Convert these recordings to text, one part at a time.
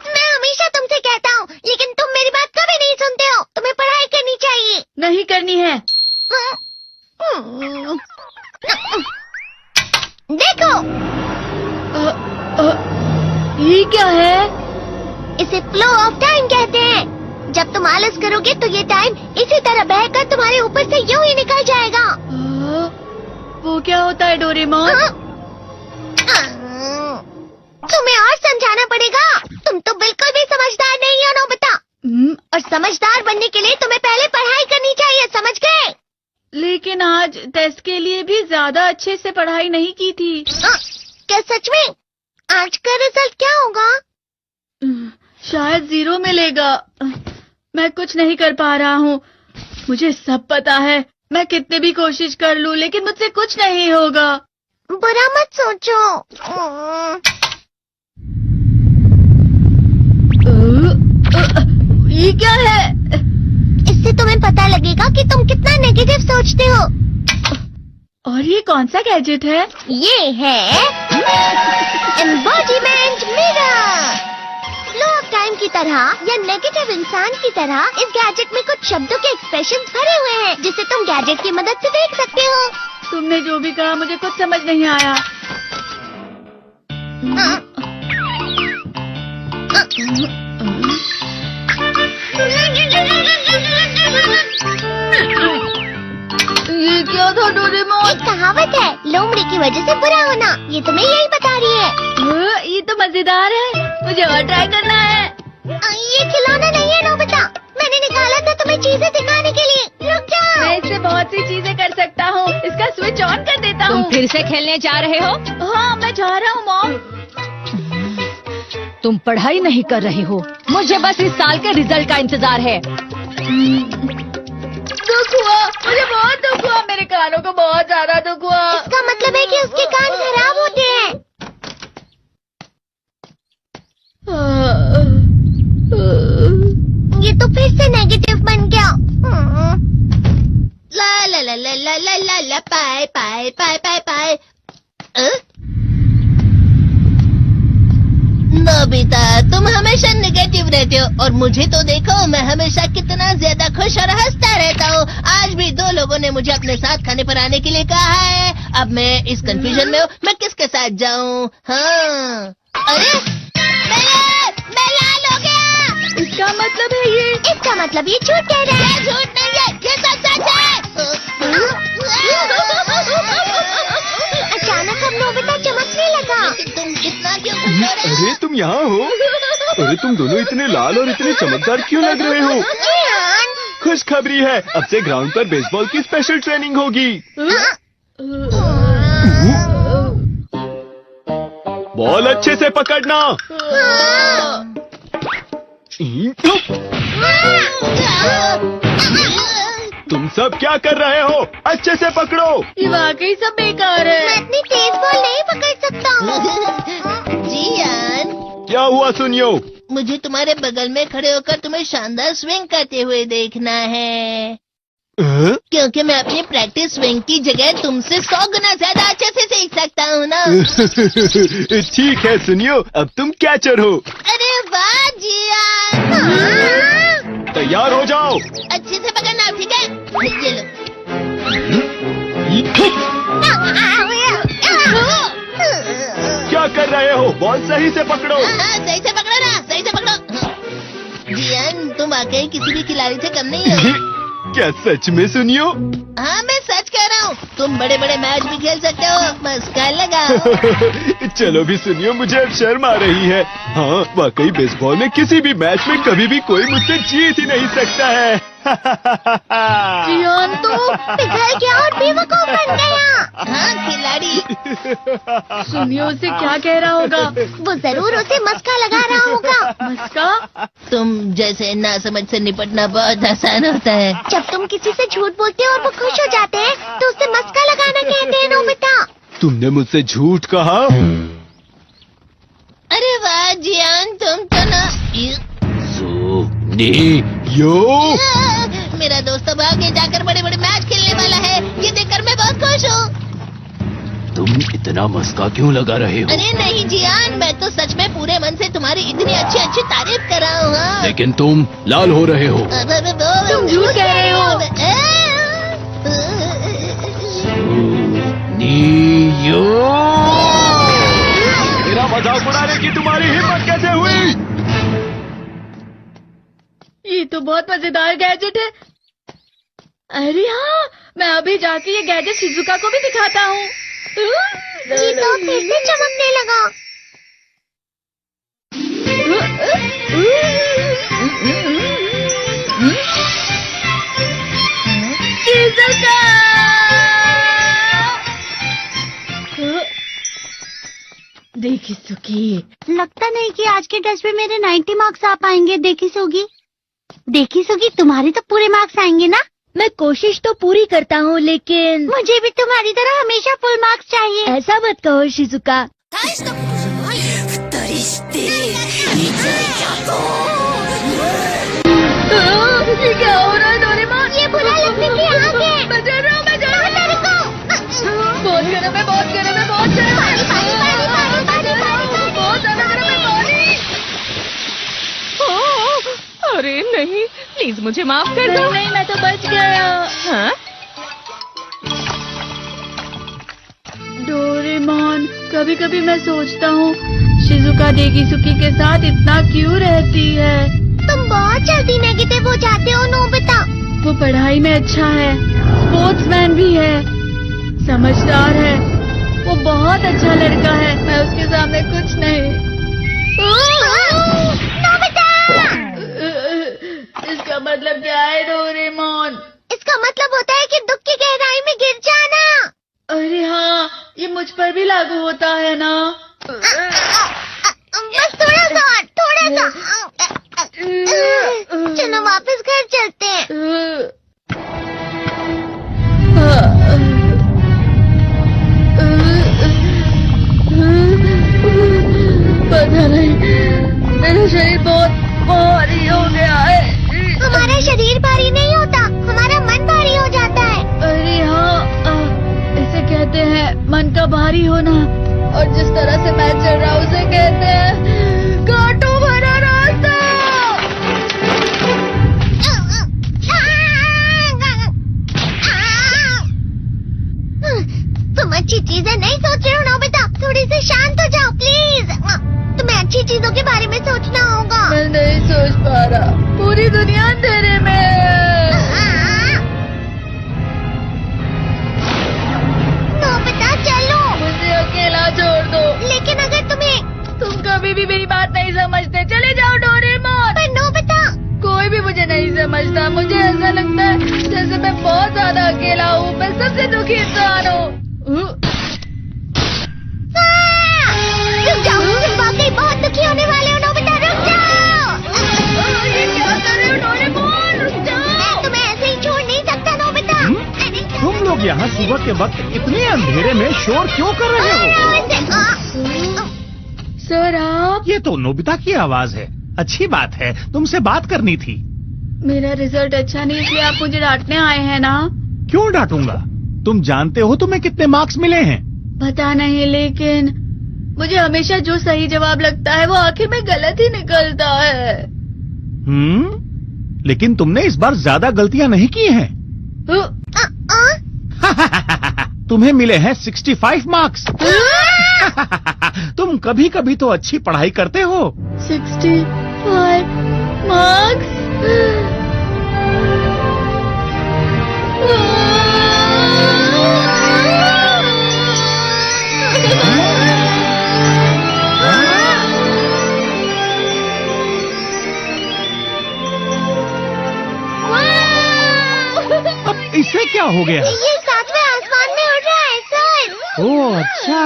मैं हमेशा तुमसे कहता हूँ, लेकिन तुम मेरी बात कभी नहीं सुनते हो। तुम्हें पढ़ाई करनी चाहिए। नहीं करनी है। देखो, ये क्या है? इसे फ्लो ऑफ टाइम कहते हैं। जब तुम आलस करोगे तो ये टाइम इसी तरह बहकर तुम्हारे ऊपर से यूं ही निकल जाएगा। वो क्या होता है डोरेमोन? तुम्हें और समझाना पड़ेगा। तुम तो बिल्कुल भी समझदार नहीं हो नोबिता। और समझदार बनने के लिए तुम्हें पहले पढ़ाई करनी चाहिए, समझ गए? लेकिन आज टेस्ट के लिए भी ज्यादा अच्छे से पढ़ाई नहीं की थी। क्या सच में? आज का रिजल्ट क्या होगा? शायद 0 मिलेगा। मैं कुछ नहीं कर पा रहा हूँ। मुझे सब पता है। मैं कितने भी कोशिश कर लूँ, लेकिन मुझसे कुछ नहीं होगा। बुरा मत सोचो। ये क्या है? इससे तुम्हें पता लगेगा कि तुम कितना नेगेटिव सोचते हो। और ये कौन सा गैजेट है? ये है embodiment mirror. Flow of time की तरह या नेगेटिव इंसान की तरह इस गैजेट में कुछ शब्दों के एक्सप्रेशंस भरे हुए हैं, जिसे तुम गैजेट की मदद से देख सकते हो। तुमने जो भी कहा मुझे कुछ समझ नहीं आया। ये क्या था डोरेमोन? एक कहावत है, लोमड़ी की वजह से बुरा होना। ये तुम्हें यही बता रही है। ये तो मजेदार है। मुझे और ट्राई करना है। ये खिलौना नहीं है नोबिता। मैंने निकाला था तुम्हें चीजें दिखाने के लिए। रुक जाओ। मैं इससे बहुत सी चीजें कर सकता हूँ। इसका स्विच ऑन कर देता हूँ। तुम फिर से खेलने जा रहे हो? हाँ, मैं जा रहा हूँ मॉम। तुम पढ़ाई नहीं कर रहे हो। मुझे बस इस साल के रिजल्ट का इंतजार है। दुख हुआ, मुझे बहुत दुख हुआ। मेरे कानों को बहुत ज्यादा दुख हुआ। इसका मतलब है कि उसके कान खराब होते हैं। ये तो फिर से नेगेटिव बन गया। ला ला ला ला ला ला ला ला पाए पाए पाए पाए पाए। नोबिता, तुम हमेशा नेगेटिव रहते हो और मुझे तो देखो, मैं हमेशा कितना ज्यादा खुश और हंसता रहता हूँ। आज भी 2 लोगों ने मुझे अपने साथ खाने पर आने के लिए कहा है। अब मैं इस कंफ्यूजन में हूँ, मैं किसके साथ जाऊँ? हाँ, अरे मैं लाल हो गया। इसका मतलब है ये? इसका मतलब ये झूठ कह रहा है। झूठ नहीं है, ये सब सच है। अचानक अब नोबिता चमकने लगा। तुम इतना क्यों खुश हो रहे हो? अरे तुम यहाँ हो? अरे तुम दोनों इतने लाल और इतने चमकदार क्यों लग रहे हो? खुशखबरी है, अब से ग्राउंड पर बेसबॉल की स्पेशल ट्रेनिंग होगी। बॉल अच्छे से पकड़ना। तुम सब क्या कर रहे हो? अच्छे से पकड़ो। ये वाकई सब बेकार है। मैं इतनी तेज बॉल नहीं पकड़ सकता हूँ। जियान, क्या हुआ सुनियो? मुझे तुम्हारे बगल में खड़े होकर तुम्हें शानदार स्विंग करते हुए देखना है। क्योंकि मैं अपनी प्रैक्टिस स्विंग की जगह तुमसे 100 गुना ज्यादा अच्छे से सीख सकता हूँ ना। ठीक है सुनियो, अब तुम कैचर हो। अरे वाह जियान। तैयार हो जाओ। अच्छे से पकड़ना, ठीक है? ये लो। क्या कर रहे हो? बॉल सही से पकड़ो। सही से पकड़ो ना, सही से पकड़ो। जियान, तुम वाकई किसी भी खिलाड़ी से कम नहीं हो। क्या सच में सुनियो? हाँ, मैं सच कह रहा हूँ। तुम बड़े बड़े मैच भी खेल सकते हो। मस्का लगाओ। चलो भी सुनियो, मुझे अब शर्म आ रही है। हाँ, वाकई बेसबॉल में किसी भी मैच में कभी भी कोई मुझसे जीत ही नहीं सकता है। जियान तो पिघल गया और बेवकूफ बन गया। हाँ, खिलाड़ी। सुनियो उसे क्या कह रहा होगा? वो जरूर उसे मस्का लगा रहा होगा। मस्का? तुम जैसे नासमझ से निपटना बहुत आसान होता है। जब तुम किसी से झूठ बोलते हो और वो खुश हो जाते हैं, तो उसे मस्का लगाना कहते हैं नोबिता। तुमने मुझसे झूठ कहा? अरे वाह जियान, तुम तो ना। यो मेरा दोस्त अब आगे जाकर बड़े बड़े मैच खेलने वाला है। ये देखकर मैं बहुत खुश हूँ। तुम इतना मस्का क्यों लगा रहे हो? अरे नहीं जियान, मैं तो सच में पूरे मन से तुम्हारी इतनी अच्छी अच्छी तारीफ कर रहा हूँ। हाँ। लेकिन तुम लाल हो रहे हो। तुम झूठ कह रहे हो। नियो, मेरा मजाक उड़ाने की तुम्हारी हिम्मत कैसे हुई? ये तो बहुत मजेदार गैजेट है। अरे हाँ, मैं अभी जाके ये गैजेट शिजुका को भी दिखाता हूँ। ये तो फिर से चमकने लगा। शिजुका! देखी सुखी, लगता नहीं कि आज के टेस्ट में मेरे 90 मार्क्स आ पाएंगे। देखी सोगी तुम्हारे तो पूरे मार्क्स आएंगे ना? मैं कोशिश तो पूरी करता हूँ, लेकिन मुझे भी तुम्हारी तरह हमेशा फुल मार्क्स चाहिए। ऐसा मत कहो शिजुका। ये क्या हो रहा है डोरेमोन? ये बुरा लगने की आग है। मैं डर रहा हूँ, मैं डर रहा हूँ। बहुत गर्म है, बहुत गर्म है, बहुत गर्म है। बहुत ज्यादा गर्म है पानी। अरे नहीं, प्लीज मुझे माफ कर दो। नहीं, मैं तो बच गया। हाँ? डोरेमोन, कभी कभी मैं सोचता हूँ शिजुका डेगिसुकी के साथ इतना क्यों रहती है। तुम बहुत जल्दी नेगेटिव हो जाते हो नोबिता। वो पढ़ाई में अच्छा है, स्पोर्ट्समैन भी है, समझदार है, वो बहुत अच्छा लड़का है। मैं उसके सामने कुछ नहीं। नोबिता! इसका मतलब क्या है डोरेमोन? इसका मतलब होता है कि दुख की गहराई में गिर जाना। अरे हाँ, ये मुझ पर भी लागू होता है ना। बस थोड़ा सा। चलो वापस घर चलते हैं। पता नहीं, मेरा शरीर बहुत भारी हो गया है। हमारा शरीर भारी नहीं होता, हमारा मन भारी हो जाता है। अरे हाँ, इसे कहते हैं मन का भारी होना। और जिस तरह से मैं चल रहा हूँ उसे कहते हैं कांटों भरा रास्ता। तुम अच्छी चीजें नहीं सोच रहे हो नोबिता, थोड़ी सी शांत हो जाओ प्लीज। तुम्हें अच्छी चीजों के बारे में सोचना होगा। मैं नहीं सोच पा रहा, पूरी दुनिया अंधेरे में है। नोबिता चलो। मुझे अकेला छोड़ दो। लेकिन अगर तुम कभी भी मेरी बात नहीं समझते, चले जाओ डोरेमोन। पर नोबिता। कोई भी मुझे नहीं समझता। मुझे ऐसा लगता है जैसे मैं बहुत ज्यादा अकेला हूँ, मैं सबसे दुखी इंसान हूँ। रुक जाओ, तुम वाकई बहुत दुखी होने वाले हो नोबिता, रुक जाओ। ये क्या कर रहे हो डोरेमोन? रुक जाओ। मैं तुम्हें ऐसे ही छोड़ नहीं सकता नोबिता। तुम लोग यहाँ सुबह के वक्त इतने अंधेरे में शोर क्यों कर रहे हो? सर आप? ये तो नोबिता की आवाज है। अच्छी बात है, तुमसे बात करनी थी। मेरा रिजल्ट अच्छा नहीं, इसलिए आप मुझे डांटने आए हैं ना? क्यों डांटूंगा? तुम जानते हो तुम्हें कितने मार्क्स मिले हैं? पता नहीं, लेकिन मुझे हमेशा जो सही जवाब लगता है वो आखिर में गलत ही निकलता है। लेकिन तुमने इस बार ज्यादा गलतियां नहीं की हैं। तुम्हें मिले हैं 65 मार्क्स। तुम कभी कभी तो अच्छी पढ़ाई करते हो। 65 मार्क्स? अब इसे क्या हो गया? ये सातवें आसमान में उड़ रहा है सर। ओह अच्छा।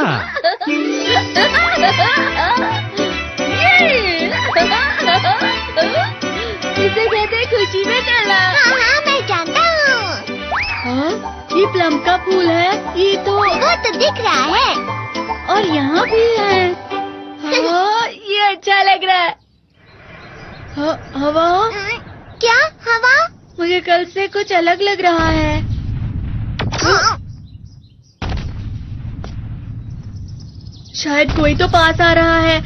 इसे कहते हैं खुशी में चलना। हाँ मैं जानता हूँ। हाँ, ये प्लम का फूल है। ये तो वो तो दिख रहा है। और यहाँ भी है। हाँ, ये अच्छा लग रहा है। हवा? क्या हवा? मुझे कल से कुछ अलग लग रहा है। शायद कोई तो पास आ रहा है।